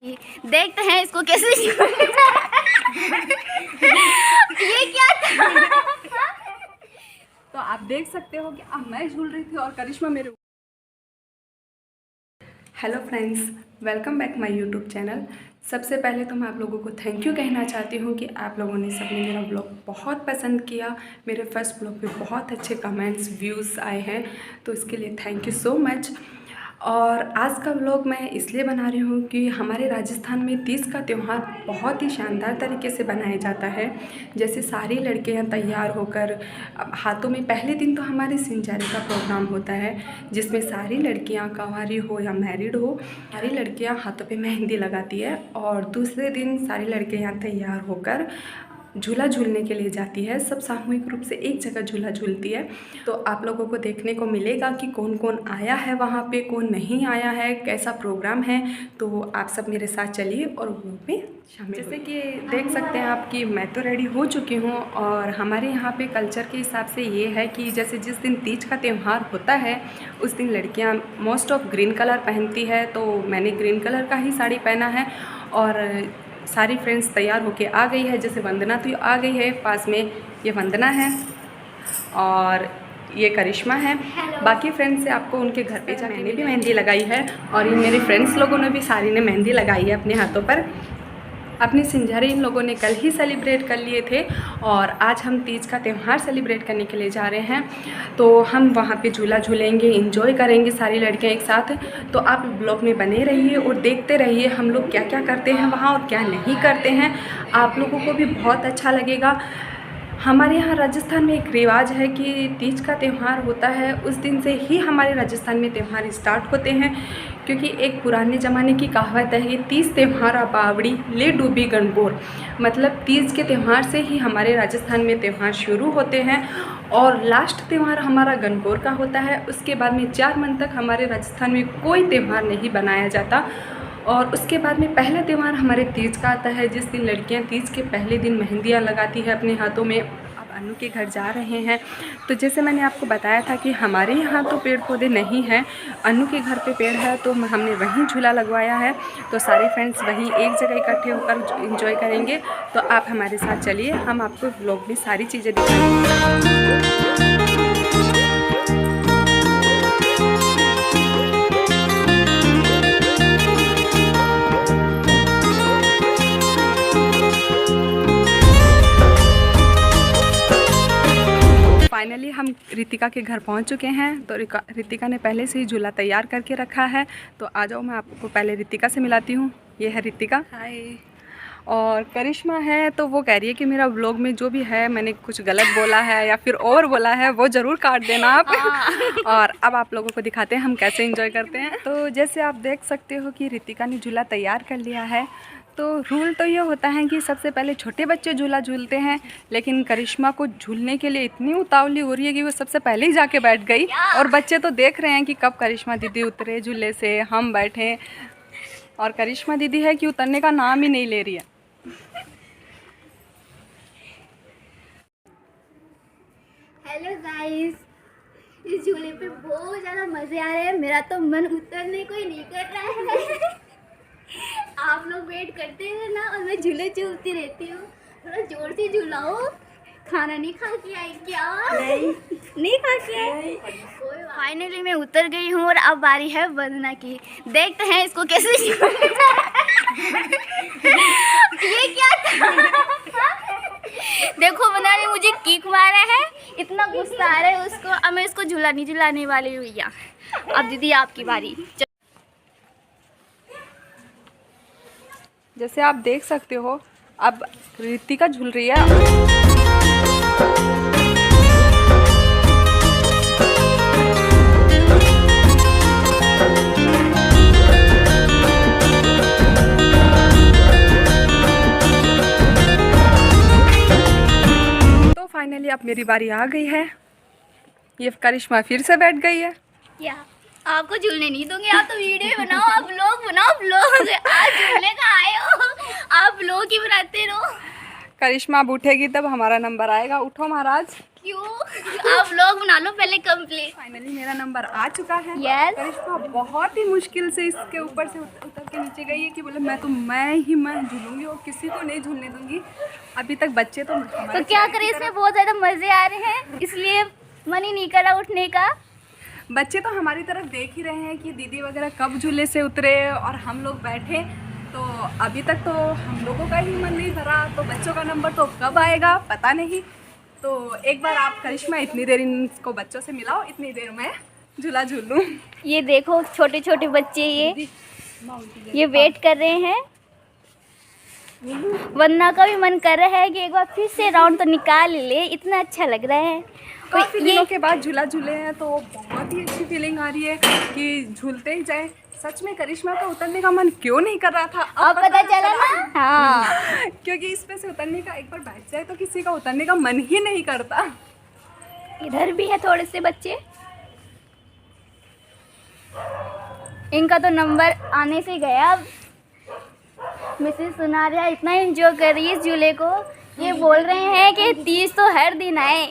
देखते हैं इसको कैसे ये क्या था? तो आप देख सकते हो कि अब मैं झूल रही थी और करिश्मा मेरे। Hello friends, welcome back my YouTube channel. सबसे पहले तो मैं आप लोगों को थैंक यू कहना चाहती हूँ कि आप लोगों ने सबने मेरा ब्लॉग बहुत पसंद किया। मेरे फर्स्ट ब्लॉग पे बहुत अच्छे कमेंट्स व्यूज़ आए हैं, तो इसके लिए थैंक यू सो मच। और आज का ब्लॉग मैं इसलिए बना रही हूँ कि हमारे राजस्थान में तीज का त्यौहार बहुत ही शानदार तरीके से बनाया जाता है। जैसे सारी लड़कियाँ तैयार होकर हाथों में पहले दिन तो हमारे सिंचारी का प्रोग्राम होता है, जिसमें सारी लड़कियाँ कंवारी हो या मैरिड हो, सारी लड़कियाँ हाथों पे मेहंदी लगाती है। और दूसरे दिन सारी लड़कियाँ तैयार होकर झूला झूलने के लिए जाती है। सब सामूहिक रूप से एक जगह झूला झूलती है। तो आप लोगों को देखने को मिलेगा कि कौन कौन आया है वहाँ पे, कौन नहीं आया है, कैसा प्रोग्राम है। तो आप सब मेरे साथ चलिए और वो में शामिल। जैसे कि देख सकते हैं आप कि मैं तो रेडी हो चुकी हूँ। और हमारे यहाँ पे कल्चर के हिसाब से ये है कि जैसे जिस दिन तीज का त्यौहार होता है उस दिन लड़कियाँ मोस्ट ऑफ ग्रीन कलर पहनती है, तो मैंने ग्रीन कलर का ही साड़ी पहना है। और सारी फ्रेंड्स तैयार होके आ गई है। जैसे वंदना तो आ गई है, पास में ये वंदना है और ये करिश्मा है। बाकी फ्रेंड्स से आपको उनके घर पे जाके मैंने भी मेहंदी लगाई है। और ये मेरे फ्रेंड्स लोगों ने भी सारी ने मेहंदी लगाई है अपने हाथों पर। अपनी सिंझारी इन लोगों ने कल ही सेलिब्रेट कर लिए थे और आज हम तीज का त्यौहार सेलिब्रेट करने के लिए जा रहे हैं। तो हम वहाँ पे झूला झूलेंगे, एंजॉय करेंगे सारी लड़कियाँ एक साथ। तो आप ब्लॉग में बने रहिए और देखते रहिए हम लोग क्या क्या करते हैं वहाँ और क्या नहीं करते हैं। आप लोगों को भी बहुत अच्छा लगेगा। हमारे यहाँ राजस्थान में एक रिवाज है कि तीज का त्यौहार होता है उस दिन से ही हमारे राजस्थान में त्यौहार स्टार्ट होते हैं। क्योंकि एक पुराने ज़माने की कहावत है कि तीज त्यौहार बावड़ी ले डूबी गणगौर, मतलब तीज के त्यौहार से ही हमारे राजस्थान में त्यौहार शुरू होते हैं और लास्ट त्यौहार हमारा गणगौर का होता है। उसके बाद में 4 मन तक हमारे राजस्थान में कोई त्यौहार नहीं बनाया जाता। और उसके बाद में पहला त्यौहार हमारे तीज का आता है, जिस दिन लड़कियां तीज के पहले दिन मेहंदियां लगाती है अपने हाथों में। अब अनु के घर जा रहे हैं। तो जैसे मैंने आपको बताया था कि हमारे यहाँ तो पेड़ पौधे नहीं हैं, अनु के घर पे पेड़ है, तो हमने वहीं झूला लगवाया है। तो सारे फ्रेंड्स वहीं एक जगह इकट्ठे होकर एंजॉय करेंगे। तो आप हमारे साथ चलिए, हम आपको व्लॉग में सारी चीज़ें दिखाएंगे। फाइनली हम रितिका के घर पहुंच चुके हैं। तो रितिका ने पहले से ही झूला तैयार करके रखा है। तो आ जाओ, मैं आपको पहले रितिका से मिलाती हूँ। ये है रितिका। हाय। और करिश्मा है, तो वो कह रही है कि मेरा व्लॉग में जो भी है मैंने कुछ गलत बोला है या फिर और बोला है वो ज़रूर काट देना आप। और अब आप लोगों को दिखाते हैं हम कैसे एंजॉय करते हैं। तो जैसे आप देख सकते हो कि रितिका ने झूला तैयार कर लिया है। तो रूल तो ये होता है कि सबसे पहले छोटे बच्चे झूला झूलते हैं, लेकिन करिश्मा को झूलने के लिए इतनी उतावली हो रही है कि वो सबसे पहले ही जाके बैठ गई। और बच्चे तो देख रहे हैं कि कब करिश्मा दीदी उतरे झूले से, हम बैठे। और करिश्मा दीदी है कि उतरने का नाम ही नहीं ले रही है। हेलो गाइस, इस झूले पे बहुत ज़्यादा मज़े आ रहे हैं। मेरा तो मन उतरने को ही नहीं कर रहा है। आप लोग वेट करते हैं ना और मैं झूले झूलती रहती हूँ। थोड़ा जोर से झूलाओ। खाना नहीं खा के आई क्या? नहीं खा के आई। फाइनली मैं उतर गई हूँ और अब बारी है वंदना की। देखते हैं इसको कैसे ये क्या था? देखो वंदना ने मुझे किक मारा है, इतना गुस्सा आ रहा है उसको। अब मैं इसको झूला नहीं झुलाने वाली हूँ भैया। अब दीदी आपकी बारी। जैसे आप देख सकते हो अब रितिका झूल रही है। तो फाइनली अब मेरी बारी आ गई है। ये करिश्मा फिर से बैठ गई है। क्या आपको झूलने नहीं दूंगी? आप तो वीडियो बनाओ, आप लोग बनाओ ब्लॉग। आज झूलने का आए हो, आप ब्लॉग ही बनाते रहो। करिश्मा अब उठेगी तब हमारा नंबर आएगा। उठो महाराज। क्यों? आप लोग बना लो पहले कंप्लीट। फाइनली मेरा नंबर आ चुका है। Yes. करिश्मा बहुत ही मुश्किल से इसके ऊपर से उतर के के नीचे गई है कि बोले मैं झूलूंगी और किसी को नहीं झूलने दूंगी। अभी तक बच्चे तो तो क्या करें, इसमें बहुत ज़्यादा मज़े आ रहे हैं, इसलिए मन ही नहीं करा उठने का। बच्चे तो हमारी तरफ देख ही रहे हैं कि दीदी वगैरह कब झूले से उतरे और हम लोग बैठे। तो अभी तक तो हम लोगों का ही मन नहीं भरा, तो बच्चों का नंबर तो कब आएगा पता नहीं। तो एक बार आप करिश्मा इतनी देर इनको बच्चों से मिलाओ, इतनी देर में झूला झूल लूँ। ये देखो छोटे छोटे बच्चे ये वेट कर रहे हैं। वरना का भी मन कर रहा है कि एक बार फिर से राउंड तो निकाल ले, इतना अच्छा लग रहा है। काफ़ी दिनों के बाद झूला झूले हैं तो बहुत ही अच्छी फीलिंग आ रही है कि झूलते ही जाए। सच में करिश्मा का उतरने का मन क्यों नहीं कर रहा था, अब पता चला ना। हाँ, क्योंकि इस पे से उतरने का एक बार बैठ जाए तो किसी का उतरने का मन ही नहीं करता। इधर भी है थोड़े से बच्चे, इनका तो नंबर आने से गया। अब मिसेस सुनारिया इतना एंजॉय कर रही है इस झूले को, ये बोल रहे हैं कि 30 तो हर दिन आए।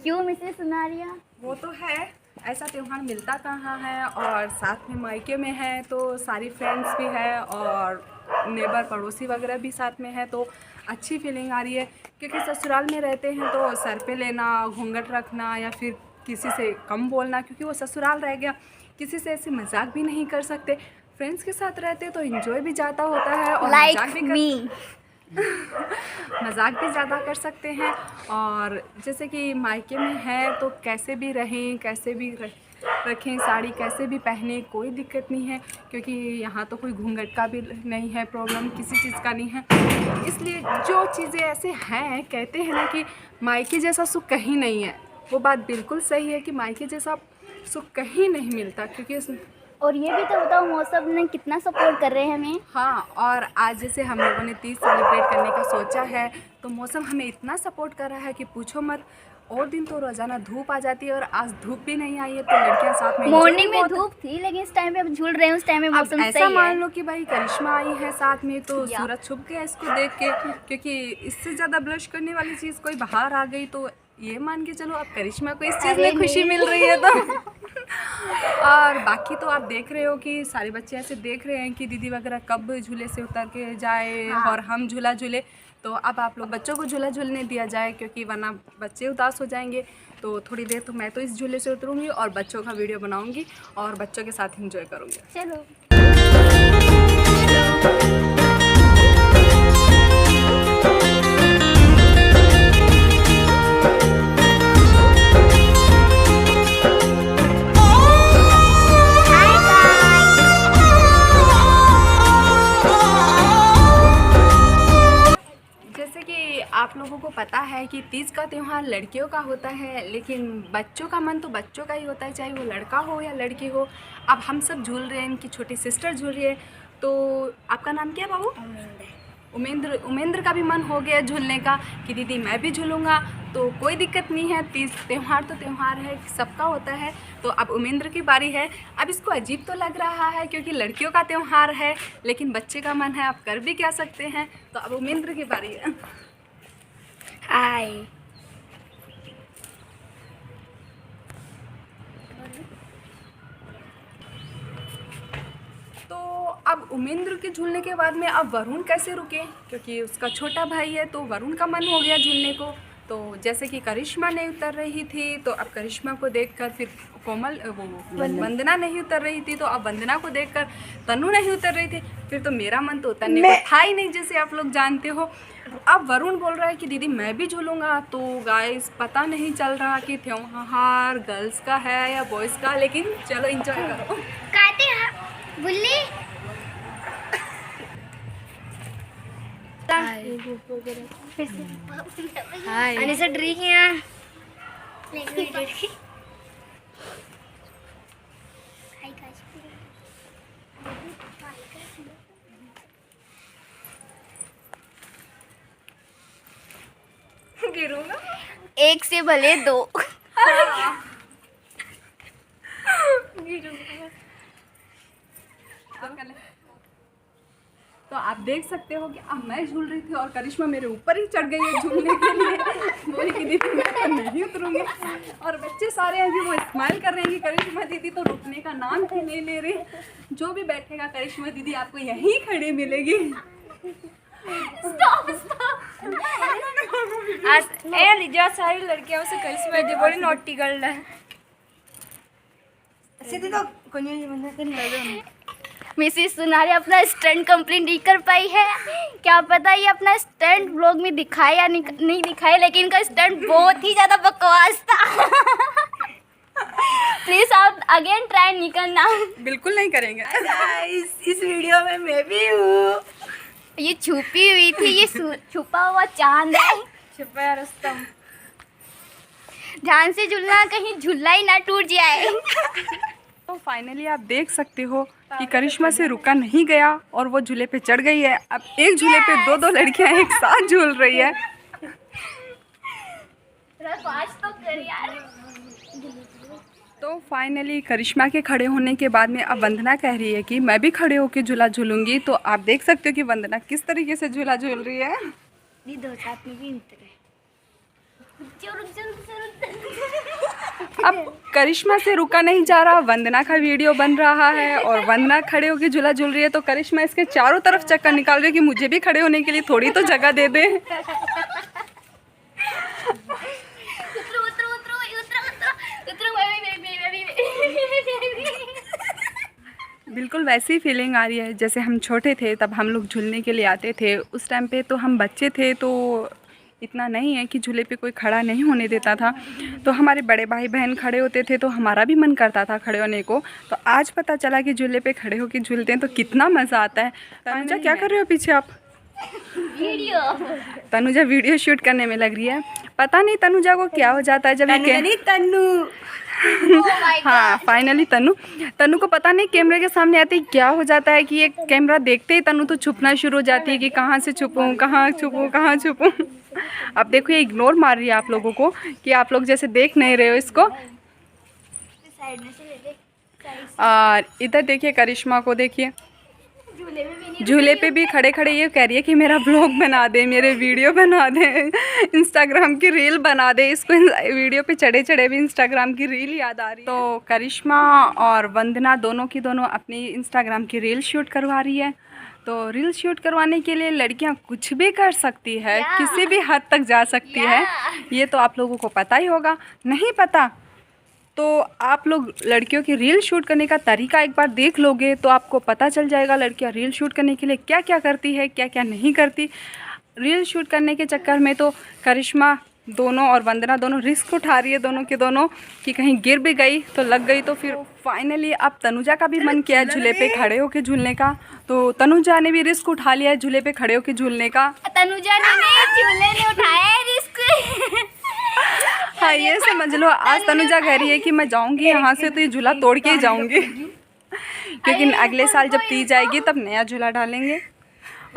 क्यों मिसेस सुनारिया? वो तो है, ऐसा त्यौहार मिलता कहाँ है, और साथ में मायके में है तो सारी फ्रेंड्स भी है और नेबर पड़ोसी वगैरह भी साथ में है, तो अच्छी फीलिंग आ रही है। क्योंकि ससुराल में रहते हैं तो सर पे लेना, घूंघट रखना या फिर किसी से कम बोलना, क्योंकि वो ससुराल रह गया, किसी से ऐसे मजाक भी नहीं कर सकते। फ्रेंड्स के साथ रहते तो एंजॉय भी ज़्यादा होता है और मजाक भी ज़्यादा कर सकते हैं। और जैसे कि मायके में है तो कैसे भी रहें, कैसे भी रखें, साड़ी कैसे भी पहने, कोई दिक्कत नहीं है, क्योंकि यहाँ तो कोई घूंघट का भी नहीं है, प्रॉब्लम किसी चीज़ का नहीं है। इसलिए जो चीज़ें ऐसे हैं, कहते हैं ना कि मायके जैसा सुख कहीं नहीं है, वो बात बिल्कुल सही है कि मायके जैसा सुख कहीं नहीं मिलता। क्योंकि और ये भी तो बताओ, मौसम ने कितना सपोर्ट कर रहे हैं हमें। हाँ, और आज जैसे हम लोगों ने 30 सेलिब्रेट करने का सोचा है तो मौसम हमें इतना सपोर्ट कर रहा है कि पूछो मत। और दिन तो रोज़ाना धूप आ जाती है और आज धूप भी नहीं आई है, तो लड़कियां साथ में मॉर्निंग में धूप थी, लेकिन इस टाइम पे अब झूल रहे हैं, उस टाइम में मौसम सही है। ऐसा मान लो कि भाई करिश्मा आई है साथ में तो सूरज छुप गया इसको देख के, क्योंकि इससे ज़्यादा ब्लश करने वाली चीज़ कोई बाहर आ गई तो ये मान के चलो अब करिश्मा को इस चीज़ में खुशी मिल रही है तो और बाकी तो आप देख रहे हो कि सारे बच्चे ऐसे देख रहे हैं कि दीदी वगैरह कब झूले से उतर के जाए और हम झूला झूले। तो अब आप लोग बच्चों को झूला झूलने दिया जाए, क्योंकि वरना बच्चे उदास हो जाएंगे। तो थोड़ी देर तो मैं तो इस झूले से उतरूँगी और बच्चों का वीडियो बनाऊँगी और बच्चों के साथ एंजॉय करूँगी। चलो। आप लोगों को पता है कि तीज का त्यौहार लड़कियों का होता है, लेकिन बच्चों का मन तो बच्चों का ही होता है, चाहे वो लड़का हो या लड़की हो। अब हम सब झूल रहे हैं, इनकी छोटी सिस्टर झूल रही है। तो आपका नाम क्या है बाबू? उमेंद्र का भी मन हो गया झूलने का कि दीदी मैं भी झूलूंगा। तो कोई दिक्कत नहीं है, तीज त्यौहार तो त्यौहार है, सबका होता है। तो अब उमेंद्र की बारी है। अब इसको अजीब तो लग रहा है क्योंकि लड़कियों का त्यौहार है, लेकिन बच्चे का मन है, आप कर भी क्या सकते हैं। तो अब उमेंद्र की बारी है। आए तो अब उमेंद्र के झूलने के बाद में अब वरुण कैसे रुके, क्योंकि उसका छोटा भाई है तो वरुण का मन हो गया झूलने को। तो जैसे कि करिश्मा नहीं उतर रही थी तो अब करिश्मा को देखकर फिर कोमल वंदना नहीं उतर रही थी, तो अब वंदना को देखकर तनु नहीं उतर रही थी। फिर तो मेरा मन तो उतरने को था ही नहीं, जैसे आप लोग जानते हो। अब वरुण बोल रहा है कि दीदी मैं भी झूलूंगा। तो गाइस पता नहीं चल रहा कि त्योहार गर्ल्स का है या बॉयज़ का, लेकिन चलो एंजॉय करो। काटे बुल्ली अनिशा ड्रिंक है गिरूंगा, एक से भले दो। तो आप देख सकते हो कि अब मैं झूल रही थी और करिश्मा मेरे ऊपर ही चढ़ गई है झूलने के लिए। बोली कि दीदी मैं तो नहीं उतरूँगी। और बच्चे सारे अभी वो स्माइल कर रहे हैं कि करिश्मा दीदी तो रुकने का नाम ही नहीं ले रही। जो भी बैठेगा करिश्मा दीदी आपको यहीं खड़ी मिलेगी। जो सारी लड़कियां उसे करिश्मा दीदी बड़ी नॉटी गर्ल है। सीधे तो मिसेस सुनारी अपना स्टंट कंप्लीट नहीं कर पाई है। क्या पता ये अपना स्टंट व्लॉग में दिखाए या नहीं दिखाए, लेकिन इनका स्टंट बहुत ही ज़्यादा बकवास था। प्लीज़ आप अगेन ट्राई नहीं करना। बिल्कुल नहीं करेंगे। इस वीडियो में मैं भी हूँ। ये छुपी हुई थी, ये छुपा हुआ चांद है। छुपा है रुस्तम। ध्यान से झूलना, कहीं झूला ही ना टूट जाए। तो फाइनली आप देख सकते हो कि करिश्मा से रुका नहीं गया और वो झूले पे चढ़ गई है। अब एक झूले पे दो लड़कियां एक साथ झूल रही है। तो कर यार। तो फाइनली करिश्मा के खड़े होने के बाद में अब वंदना कह रही है कि मैं भी खड़े होकर झूला झूलूंगी। तो आप देख सकते हो कि वंदना किस तरीके से झूला झूल रही है। दो साथ में भी अब करिश्मा से रुका नहीं जा रहा, वंदना का वीडियो बन रहा है और वंदना खड़े होकर झूला झूल रही है। तो करिश्मा इसके चारों तरफ चक्कर निकाल रही है कि मुझे भी खड़े होने के लिए थोड़ी तो जगह दे दे। बिल्कुल वैसी ही फीलिंग आ रही है जैसे हम छोटे थे तब हम लोग झूलने के लिए आते थे। उस टाइम पे तो हम बच्चे थे तो इतना नहीं है कि झूले पे कोई खड़ा नहीं होने देता था। तो हमारे बड़े भाई बहन खड़े होते थे तो हमारा भी मन करता था खड़े होने को। तो आज पता चला कि झूले पे खड़े होकर झूलते हैं तो कितना मज़ा आता है। तनुजा क्या कर रहे हो पीछे आप? वीडियो। तनुजा वीडियो शूट करने में लग रही है। पता नहीं तनुजा को क्या हो जाता है जब हाँ फाइनली तनु को पता नहीं कैमरे के सामने आते ही क्या हो जाता है कि ये कैमरा देखते ही तनु तो छुपना शुरू हो जाती है कि कहाँ से छुपूँ, कहाँ छुपूँ, कहाँ छुपूँ। अब देखो ये इग्नोर मार रही है आप लोगों को कि आप लोग जैसे देख नहीं रहे हो इसको। और इधर देखिए करिश्मा को देखिए झूले पे भी खड़े खड़े ये कह रही है कि मेरा ब्लॉग बना दे, मेरे वीडियो बना दे, इंस्टाग्राम की रील बना दे। इसको वीडियो पे चढ़े चढ़े भी इंस्टाग्राम की रील याद आ रही है। तो करिश्मा और वंदना दोनों की दोनों अपनी इंस्टाग्राम की रील शूट करवा रही है। तो रील शूट करवाने के लिए लड़कियां कुछ भी कर सकती है, किसी भी हद तक जा सकती है। ये तो आप लोगों को पता ही होगा। नहीं पता तो आप लोग लड़कियों की रील शूट करने का तरीका एक बार देख लोगे तो आपको पता चल जाएगा लड़कियां रील शूट करने के लिए क्या क्या करती है, क्या क्या नहीं करती। रील शूट करने के चक्कर में तो करिश्मा दोनों और वंदना दोनों रिस्क उठा रही है, दोनों के दोनों, कि कहीं गिर भी गई तो लग गई। तो फिर फाइनली अब तनुजा का भी मन किया है झूले पे खड़े होकर झूलने का। तो तनुजा ने भी रिस्क उठा लिया है झूले पे खड़े होकर झूलने का। तनुजा ने झूले ने उठाया है रिस्क। हाँ ये समझ लो आज तनुजा कह रही है कि मैं जाऊंगी यहाँ से तो ये झूला तोड़ के ही जाऊंगी, क्योंकि अगले साल जब तीज आएगी तब नया झूला डालेंगे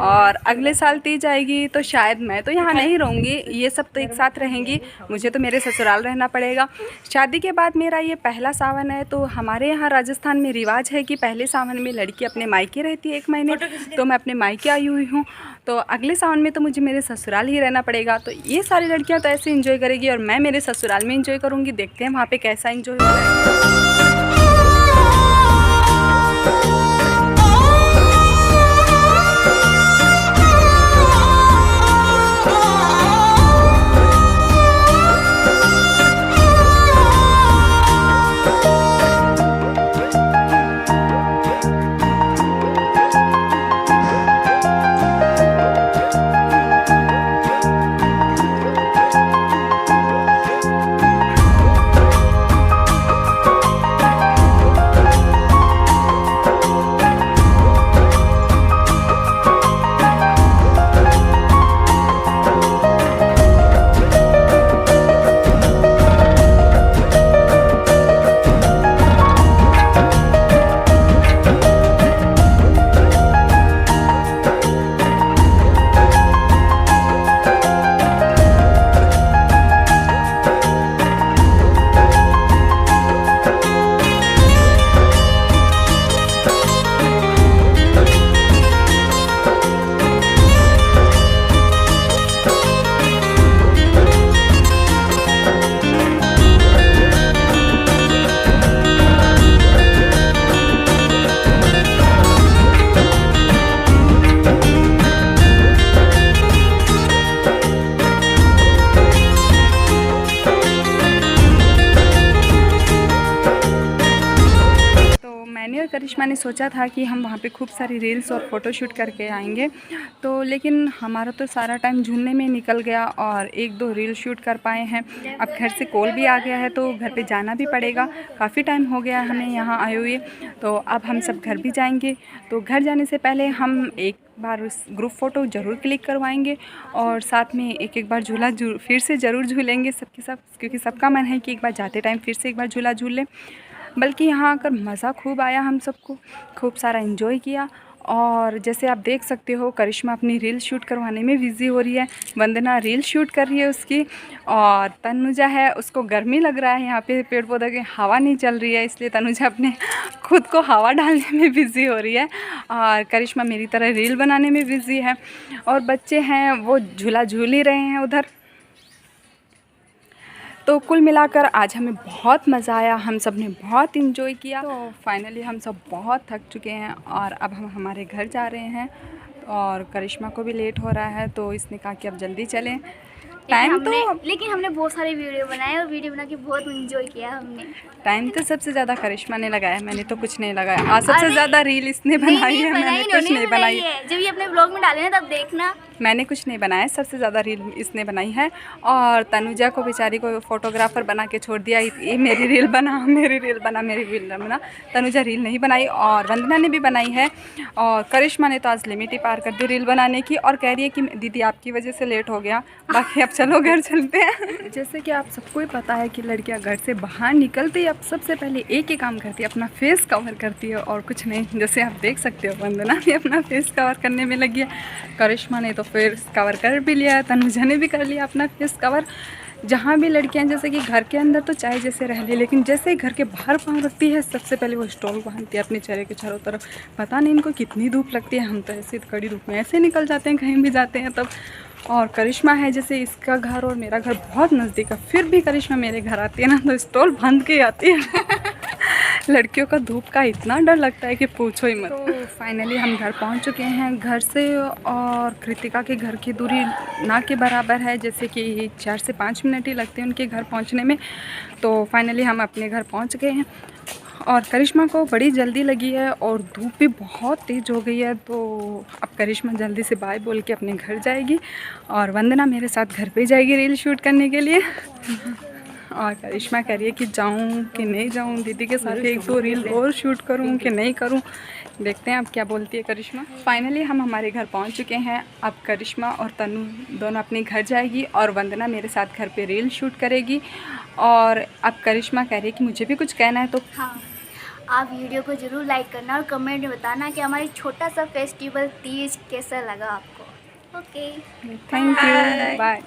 और अगले साल तीज आएगी तो शायद मैं तो यहाँ नहीं रहूँगी, ये सब तो एक साथ रहेंगी। मुझे तो मेरे ससुराल रहना पड़ेगा। शादी के बाद मेरा ये पहला सावन है। तो हमारे यहाँ राजस्थान में रिवाज है कि पहले सावन में लड़की अपने मायके रहती है 1 महीने। तो मैं अपने मायके आई हुई हूँ। तो अगले सावन में तो मुझे मेरे ससुराल ही रहना पड़ेगा। तो ये सारी लड़कियाँ तो ऐसे इंजॉय करेगी और मैं मेरे ससुराल में इंजॉय करूँगी। देखते हैं वहाँ पर कैसा इंजॉय हो रहा है। करिश्मा ने सोचा था कि हम वहाँ पे खूब सारी रील्स और फ़ोटोशूट करके आएंगे, तो लेकिन हमारा तो सारा टाइम झूलने में निकल गया और 1-2 रील शूट कर पाए हैं। अब घर से कॉल भी आ गया है तो घर पे जाना भी पड़ेगा। काफ़ी टाइम हो गया हमें यहाँ आए हुए, तो अब हम सब घर भी जाएंगे। तो घर जाने से पहले हम एक बार उस ग्रुप फ़ोटो ज़रूर क्लिक करवाएंगे और साथ में एक बार झूला फिर से ज़रूर झूलेंगे सबके सब, क्योंकि सबका मन है कि एक बार जाते टाइम फिर से एक बार झूला झूल लें। बल्कि यहाँ आकर मज़ा खूब आया, हम सबको खूब सारा एंजॉय किया। और जैसे आप देख सकते हो करिश्मा अपनी रील शूट करवाने में बिज़ी हो रही है, वंदना रील शूट कर रही है उसकी, और तनुजा है उसको गर्मी लग रहा है, यहाँ पे पेड़ पौधे की हवा नहीं चल रही है इसलिए तनुजा अपने खुद को हवा डालने में बिज़ी हो रही है, और करिश्मा मेरी तरह रील बनाने में बिज़ी है, और बच्चे हैं वो झूला झूल ही रहे हैं उधर। तो कुल मिलाकर आज हमें बहुत मज़ा आया, हम सब ने बहुत इन्जॉय किया। तो फाइनली हम सब बहुत थक चुके हैं और अब हम हमारे घर जा रहे हैं, और करिश्मा को भी लेट हो रहा है तो इसने कहा कि अब जल्दी चलें। लेकिन हमने बहुत सारे वीडियो बनाए और वीडियो बना के बहुत एंजॉय किया हमने। टाइम तो सबसे ज़्यादा करिश्मा ने लगाया, मैंने तो कुछ नहीं लगाया। आज सबसे ज़्यादा रील इसने बनाई है, मैंने कुछ नहीं बनाई है। जब ये अपने ब्लॉग में डाले ना तब देखना। मैंने कुछ नहीं बनाया, सबसे ज़्यादा रील इसने बनाई है। और तनुजा को बेचारी को फोटोग्राफ़र बना के छोड़ दिया, ये मेरी रील बना, मेरी रील बना, मेरी रील बना। तनुजा रील नहीं बनाई और वंदना ने भी बनाई है, और करिश्मा ने तो आज लिमिट ही पार कर दी रील बनाने की, और कह रही है कि दीदी आपकी वजह से लेट हो गया, बाकी अब चलो घर चलते हैं। जैसे कि आप सबको ही पता है कि लड़कियां घर से बाहर निकलते ही अब सबसे पहले एक ही काम करती है, अपना फेस कवर करती है और कुछ नहीं। जैसे आप देख सकते हो वंदना भी अपना फेस कवर करने में लगी है, करिश्मा ने तो फेस कवर कर भी लिया है, तनुजा ने भी कर लिया अपना फेस कवर। जहाँ भी लड़कियां जैसे कि घर के अंदर तो चाहे जैसे रह ले, लेकिन जैसे ही घर के बाहर पाँव रखती है सबसे पहले वो स्टॉल बांधती है अपने चेहरे के चारों तरफ। पता नहीं इनको कितनी धूप लगती है, हम तो ऐसे कड़ी धूप में ऐसे निकल जाते हैं कहीं भी जाते हैं तब। और करिश्मा है जैसे इसका घर और मेरा घर बहुत नज़दीक है, फिर भी करिश्मा मेरे घर आती है ना तो स्टॉल बांध के आती है। लड़कियों का धूप का इतना डर लगता है कि पूछो ही मत। तो फाइनली हम घर पहुंच चुके हैं घर से, और कृतिका के घर की दूरी ना के बराबर है, जैसे कि 4 से 5 मिनट ही लगते हैं उनके घर पहुंचने में। तो फाइनली हम अपने घर पहुंच गए हैं, और करिश्मा को बड़ी जल्दी लगी है और धूप भी बहुत तेज़ हो गई है, तो अब करिश्मा जल्दी से बाय बोल के अपने घर जाएगी, और वंदना मेरे साथ घर पे जाएगी रील शूट करने के लिए। और करिश्मा कह रही है कि जाऊँ कि नहीं जाऊँ, दीदी के साथ 1-2 रील और शूट करूँ कि नहीं करूँ, देखते हैं अब क्या बोलती है करिश्मा। फाइनली हम हमारे घर पहुंच चुके हैं, अब करिश्मा और तनु दोनों अपने घर जाएगी और वंदना मेरे साथ घर पे रील शूट करेगी। और अब करिश्मा कह रही है कि मुझे भी कुछ कहना है, तो हाँ, आप वीडियो को ज़रूर लाइक करना और कमेंट में बताना कि हमारी छोटा सा फेस्टिवल तीज कैसा लगा आपको। Okay, thank you, bye.